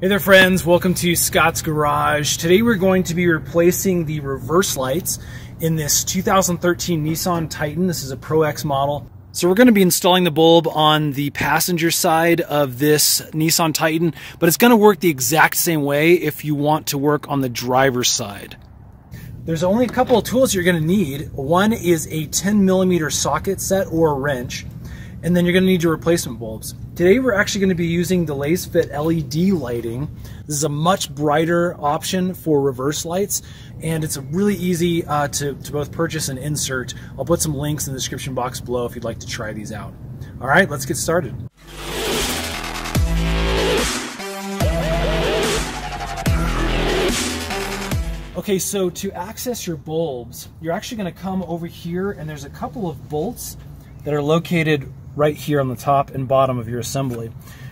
Hey there friends, welcome to Scott's Garage. Today we're going to be replacing the reverse lights in this 2013 Nissan Titan. This is a Pro X model. So we're going to be installing the bulb on the passenger side of this Nissan Titan, but it's going to work the exact same way if you want to work on the driver's side. There's only a couple of tools you're going to need. One is a 10mm socket set or a wrench, and then you're going to need your replacement bulbs. Today we're actually going to be using the Lasfit LED lighting. This is a much brighter option for reverse lights, and it's really easy to both purchase and insert. I'll put some links in the description box below if you'd like to try these out. All right, let's get started. Okay, so to access your bulbs, you're actually going to come over here, and there's a couple of bolts that are located right here on the top and bottom of your assembly.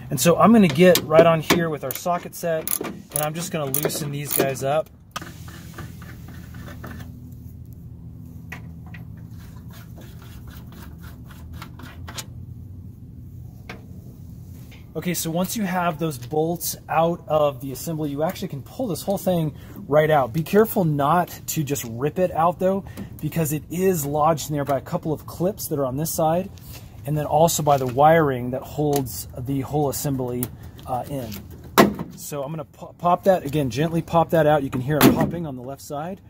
And so I'm going to get right on here with our socket set, and I'm just going to loosen these guys up. Okay, so once you have those bolts out of the assembly, you actually can pull this whole thing right out. Be careful not to just rip it out though, because it is lodged in there by a couple of clips that are on this side, and then also by the wiring that holds the whole assembly in. So I'm going to pop that, again, gently pop that out. You can hear it popping on the left side,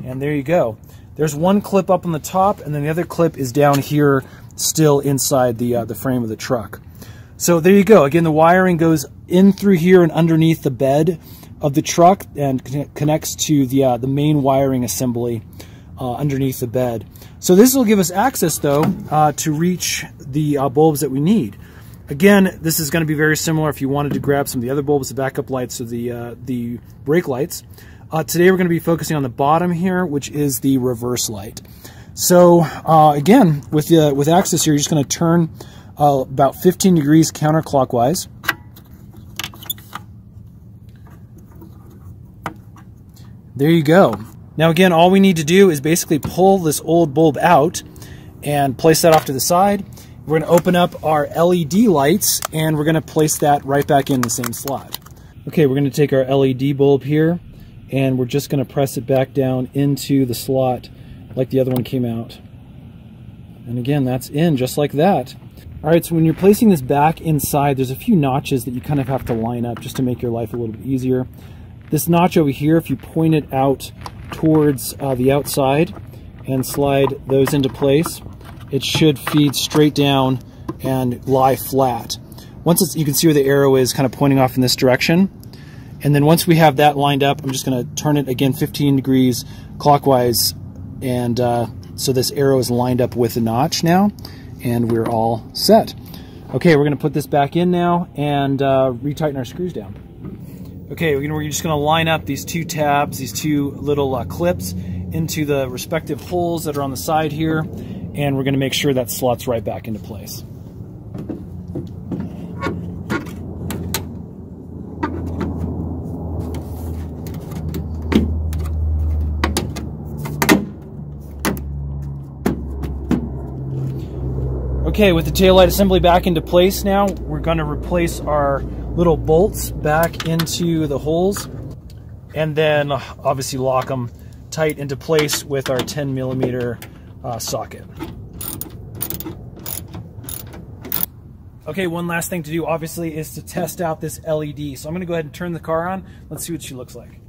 and there you go. There's one clip up on the top, and then the other clip is down here still inside the frame of the truck. So there you go. Again, the wiring goes in through here and underneath the bed of the truck and connects to the main wiring assembly underneath the bed. So this will give us access, though, to reach the bulbs that we need. Again, this is going to be very similar if you wanted to grab some of the other bulbs, the backup lights, or the brake lights. Today we're going to be focusing on the bottom here, which is the reverse light. So again, with access here, you're just going to turn about 15 degrees counterclockwise. There you go. Now again, all we need to do is basically pull this old bulb out and place that off to the side. We're going to open up our LED lights, and we're going to place that right back in the same slot. Okay, we're going to take our LED bulb here, and we're just going to press it back down into the slot like the other one came out. And again, that's in just like that. All right, so when you're placing this back inside, there's a few notches that you kind of have to line up just to make your life a little bit easier. This notch over here, if you point it out towards the outside and slide those into place, it should feed straight down and lie flat. Once you can see where the arrow is kind of pointing off in this direction. And then once we have that lined up, I'm just going to turn it again 15 degrees clockwise, and so this arrow is lined up with the notch now, and we're all set. Okay, we're going to put this back in now and retighten our screws down. Okay, we're just going to line up these two tabs, these two little clips, into the respective holes that are on the side here, and we're going to make sure that slots right back into place. Okay, with the taillight assembly back into place now, we're going to replace our little bolts back into the holes, and then obviously lock them tight into place with our 10mm socket. Okay, one last thing to do obviously is to test out this LED. So I'm going to go ahead and turn the car on. Let's see what she looks like.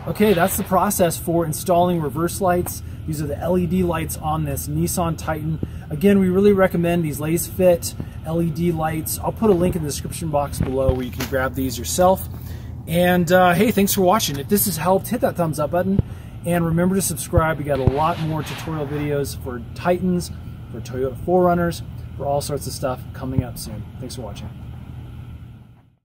Okay, that's the process for installing reverse lights. These are the LED lights on this Nissan Titan. Again, we really recommend these Lasfit LED lights. I'll put a link in the description box below where you can grab these yourself. And hey, thanks for watching. If this has helped, hit that thumbs up button. And remember to subscribe. We got a lot more tutorial videos for Titans, for Toyota 4Runners, for all sorts of stuff coming up soon. Thanks for watching.